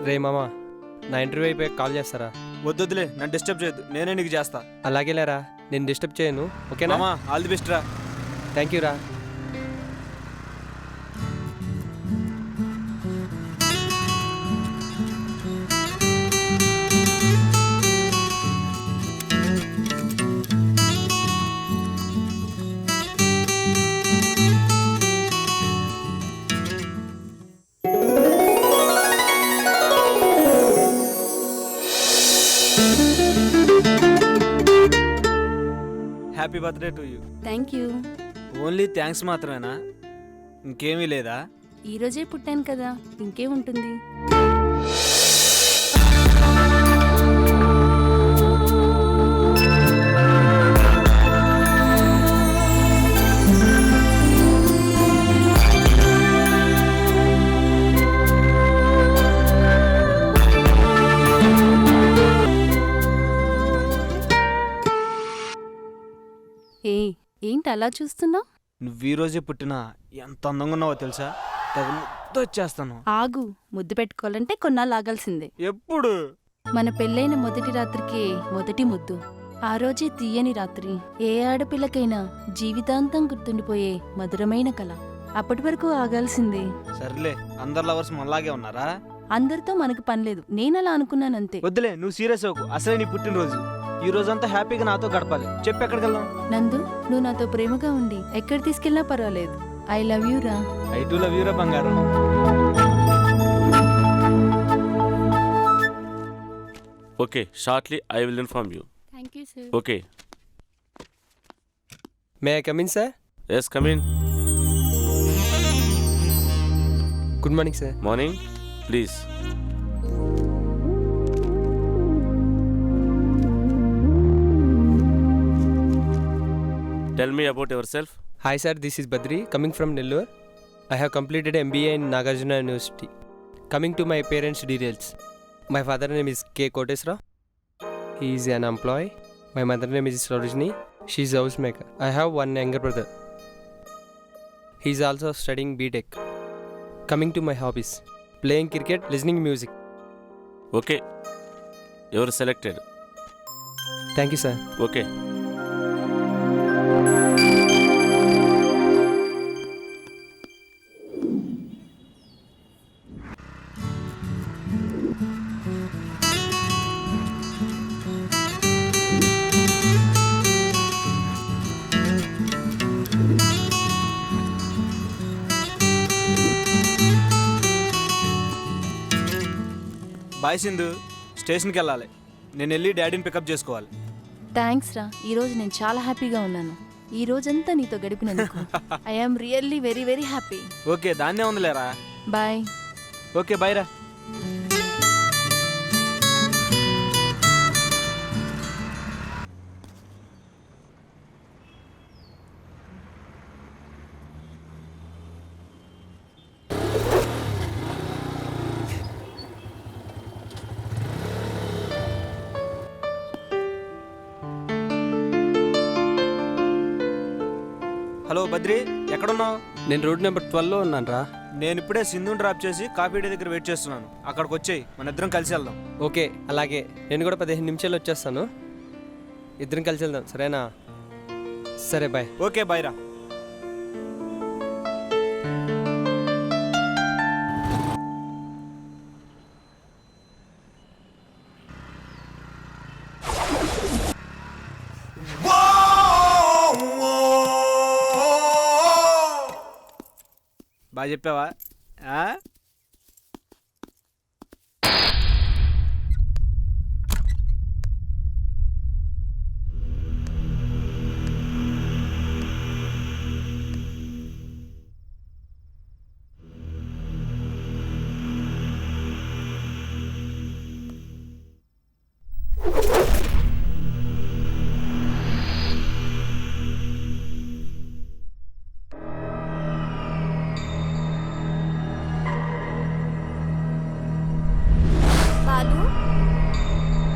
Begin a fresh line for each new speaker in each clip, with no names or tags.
రే మామా, నా ఇంటర్వ్యూ అయిపోయి కాల్ చేస్తారా?
వద్దులే, నన్ను డిస్టర్బ్ చేయొద్దు, నేనే నీకు చేస్తా.
అలాగే లేరా, నేను డిస్టర్బ్ చేయను. ఓకేనా?
మామా, ఆల్ ది బెస్ట్ రా.
థ్యాంక్ యూ రా.
Happy birthday to you.
Thank you.
Only thanks మాత్రమేనా? ఇంకేమీ లేదా?
ఈరోజే పుట్టాను కదా, ఇంకేముంటుంది. ఏంటి అలా చూస్తున్నావు?
నువ్వు ఈ రోజే పుట్టినా ఎంత అందంగా ఉన్నావో తెలుసా? తెగ ముద్దొచ్చేస్తాను.
ఆగు, ముద్దు పెట్టుకోవాలంటే కొన్నాళ్ళు ఆగాల్సిందే.
ఎప్పుడు?
మన పెళ్ళైన మొదటి రాత్రికి మొదటి ముద్దు. ఆ రోజే తీయని రాత్రి. ఏ ఆడపిల్లకైనా జీవితాంతం గుర్తుండిపోయే మధురమైన కళ. అప్పటి వరకు ఆగాల్సిందే.
సర్లే, అందరు లవర్స్ మనలాగే ఉన్నారా?
అందరితో మనకు పనిలేదు, నేనలా అనుకున్నానంతే.
వద్దులే, నువ్వు సీరియస్ అవ్వకు. అసలే నీ పుట్టినరోజు. ఈ రోజంతా హ్యాపీగా నాతో గడపాలి. చెప్పు, ఎక్కడికి వెళ్దాం?
నందు, నువ్వు నాతో ప్రేమగా ఉండి ఎక్కడ తీసుకెళ్ళినా పర్వాలేదు. ఐ లవ్ యూ రా.
ఐ టు లవ్ యూ రా బంగారం.
Okay, shortly I will inform you.
Thank you sir.
Okay.
May I come in sir?
Yes, come in.
Good morning sir.
Morning. Please. Tell me about yourself.
Hi sir, this is Badri coming from Nellore. I have completed MBA in Nagarjuna University. Coming to my parents' details. My father name is K. Kotesra. He is an employee. My mother name is Sarojini. She is a housemaker. I have one younger brother. He is also studying BTech. Coming to my hobbies. Playing cricket, listening music.
Okay. You are selected.
Thank you sir.
Okay.
Bye Sindhu, స్టేషన్కి వెళ్ళాలి. నేను వెళ్ళి డాడీని pickup చేసుకోవాలి.
Thanks రా, ఈరోజు నేను చాలా హ్యాపీగా ఉన్నాను. ఈ రోజంతా నీతో గడిపినందుకు I am really very very happy.
Okay, దాన్నే ఉందిలేరా.
బాయ్.
ఓకే, బాయ్ రా. హలో బద్రి, ఎక్కడున్నావు?
నేను రోడ్ నెంబర్ 12లో ఉన్నాను రా.
నేను ఇప్పుడే సింధుని డ్రాప్ చేసి కాఫీ డే దగ్గర వెయిట్ చేస్తున్నాను. అక్కడికి వచ్చేయి, మన ఇద్దరం కలిసి వెళ్దాం.
ఓకే, అలాగే. నేను కూడా 15 నిమిషాలు వచ్చేస్తాను. ఇద్దరం కలిసి వెళ్దాం, సరేనా? సరే, బాయ్.
ఓకే, బాయ్ రా. బాగా చెప్పావా?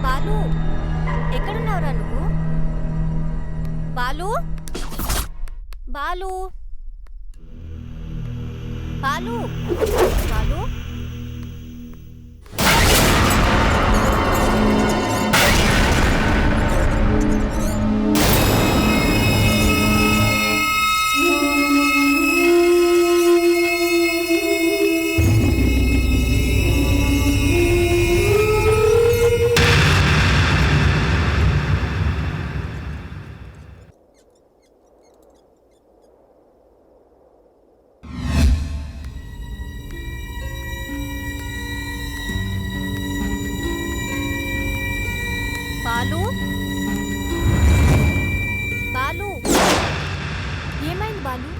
బాలు, ఎక్కడున్నావురా నువ్వు? బాలు, బాలు, బాలు, బాలు, బాలు?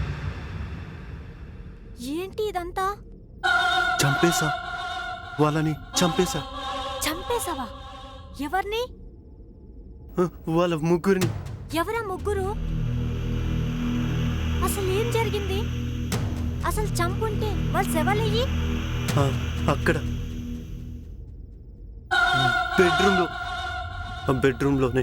ఏంటి ఇదంతా?
చంపేశా, వాళ్ళని చంపేశా.
చంపేశావా? ఎవరిని?
వాళ్ళ ముగ్గురిని.
ఎవరా ముగ్గురు? అసలు ఏం జరిగింది? అసలు చంపుంటే వాళ్ళ శవాలయ్యి
అక్కడ బెడ్రూమ్లోనే.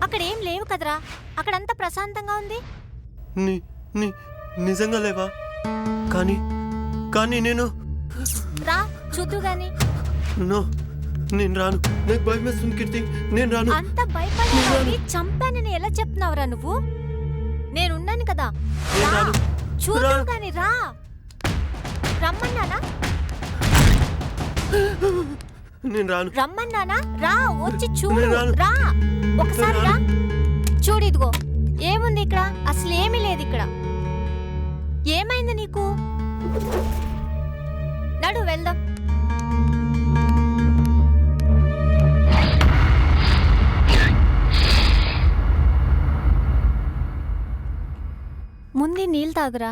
అక్కడ ఏం లేవు కదరా, అక్కడంతా ప్రశాంతంగా ఉంది.
నిజంగా లేవా? కానీ నేను
రా చూద్దు గాని.
నేను రాను, నాకు భయం వేస్తుంది కీర్తి, నేను రాను.
అంత భయపడి చంపానని ఎలా చెప్తున్నావురా నువ్వు? నేనున్నాను కదా, రా చూద్దు గాని. రా రమ్మన్నానా?
నేను రాను.
రమ్మన్నానా? రా వచ్చి చూడు. రా ఒకసారి రా చూడు. ఇదిగో ఏముంది ఇక్కడ? అసలు ఏమీ లేదు ఇక్కడ. ఏమైంది నీకు? నడు వెళ్దాం. ముందు నీళ్ళు తాగురా.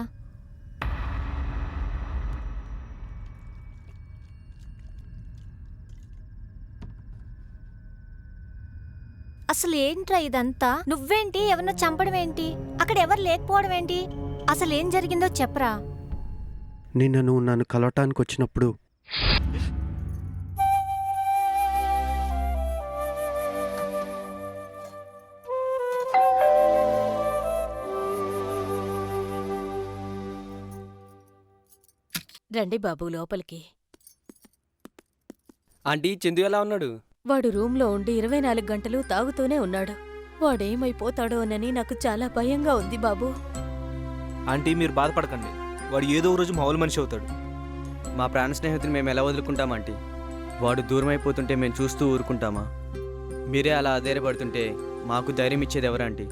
అసలు ఏంట్రా ఇదంతా? నువ్వేంటి ఎవరినో చంపడం ఏంటి? అక్కడ ఎవరు లేకపోవడం ఏంటి? అసలు ఏం జరిగిందో చెప్పరా.
నిన్న నువ్వు నన్ను కలవటానికి వచ్చినప్పుడు
రండి బాబు లోపలికి.
ఆంటీ, చందు ఎలా ఉన్నాడు?
వాడు రూంలో ఉండి 24 గంటలు తాగుతూనే ఉన్నాడు. వాడేమైపోతాడోనని నాకు చాలా భయంగా ఉంది బాబు.
ఆంటీ మీరు బాధపడకండి, వాడు ఏదో రోజు మామూలు మనిషి అవుతాడు.
మా ప్రాణ స్నేహితుని మేము ఎలా వదులుకుంటాం ఆంటీ? వాడు దూరం అయిపోతుంటే మేము చూస్తూ ఊరుకుంటామా? మీరే అలా అధైర్యపడుతుంటే మాకు ధైర్యం ఇచ్చేది ఎవరు ఆంటీ?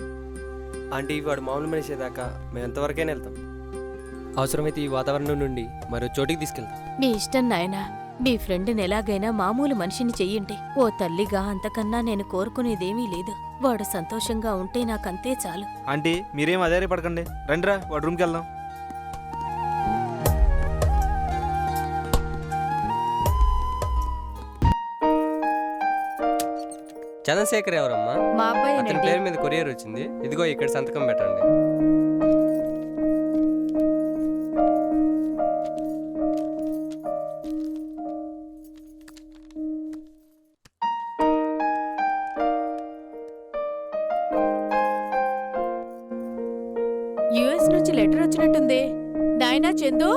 ఆంటీ, వాడు మామూలు మనిషి దాకా మేము ఎంతవరకైనా వెళ్తాం. అవసరమైతే ఈ వాతావరణం నుండి మరో చోటికి తీసుకెళ్తాం.
మీ ఇష్టం నాయనా. మీ ఫ్రెండ్ని ఎలాగైనా మామూలు మనిషిని చెయ్యండి. ఓ తల్లిగా అంతకన్నా నేను కోరుకునేదేమీ లేదు. వాడు సంతోషంగా ఉంటే నాకంతే చాలు.
ఆంటీ మీరేం అధైర్యపడకండి, రండిరా వాడు రూమ్కి వెళ్దాం.
చంద్రశేఖర్ ఎవరమ్మా?
మా
అతని
అబ్బాయి
పేరు మీద కొరియర్ వచ్చింది. ఇదిగో ఇక్కడ సంతకం పెట్టండి.
యుఎస్ నుంచి లెటర్ వచ్చినట్టుంది. నాయనా చందు,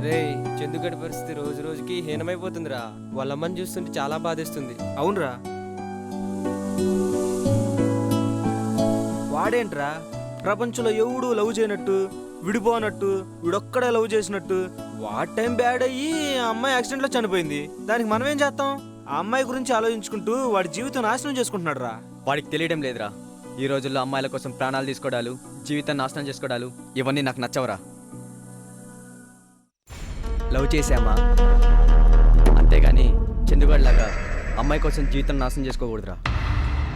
రేయ్, చందుగడి పరిస్థితి రోజు రోజుకి హీనమైపోతుందిరా. వాళ్ళమ్మని చూస్తుంటే చాలా బాధేస్తుంది.
అవునరా, వాడేంట్రా ప్రపంచంలో ఎవడు లవ్ చేయనట్టు, విడిపోనట్టు, వీడొక్కడే లవ్ చేసినట్టు వాడి టైం బ్యాడ్ అయ్యి ఆ అమ్మాయి యాక్సిడెంట్లో చనిపోయింది. దానికి మనం ఏం చేస్తాం? ఆ అమ్మాయి గురించి ఆలోచించుకుంటూ వాడి జీవితం నాశనం చేసుకుంటున్నాడు రా.
వాడికి తెలియడం లేదురా, ఈ రోజుల్లో అమ్మాయిల కోసం ప్రాణాలు తీసుకోవడాలు, జీవితం నాశనం చేసుకోవడాలు ఇవన్నీ నాకు నచ్చవురా. లవ్ చేసామా అంతేగాని చందుగాడిలాగా అమ్మాయి కోసం జీవితం నాశనం చేసుకోకూడదురా.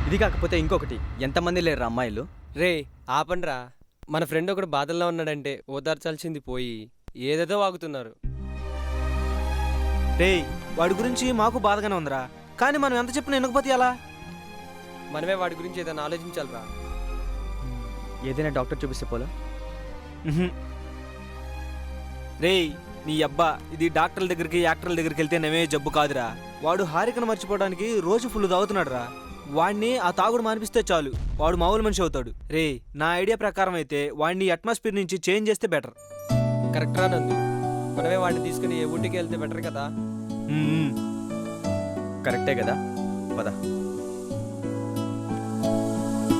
ఇది కాకపోతే ఇంకొకటి, ఎంతమంది లేరురా అమ్మాయిలు?
రే ఆపండ్రా. మన ఫ్రెండ్ ఒకడు బాధల్లో ఉన్నాడంటే ఓదార్చాల్సింది పోయి ఏదేదో వాగుతున్నారు.
రేయ్ వాడి గురించి మాకు బాధగానే ఉందిరా, కానీ మనం ఎంత చెప్పినా వినకపోతే ఎలా?
మనమే వాడి గురించి ఏదైనా ఆలోచించాలిరా.
ఏదైనా డాక్టర్ చూపిస్తే పోలా?
రేయ్ నీ అబ్బా, ఇది డాక్టర్ల దగ్గరికి యాక్టర్ల దగ్గరికి వెళ్తే నమే జబ్బు కాదురా. వాడు హారికను మర్చిపోవడానికి రోజు ఫుల్ తాగుతున్నాడు రా. వాడిని ఆ తాగుడు మానిపిస్తే చాలు, వాడు మామూలు మనిషి అవుతాడు. రే నా ఐడియా ప్రకారం అయితే వాడిని అట్మాస్ఫియర్ నుంచి చేంజ్ చేస్తే బెటర్.
కరెక్ట్రా నందు, మనమే వాడిని తీసుకుని ఏ ఊటికి వెళ్తే బెటర్ కదా.
కరెక్టే కదా, పద.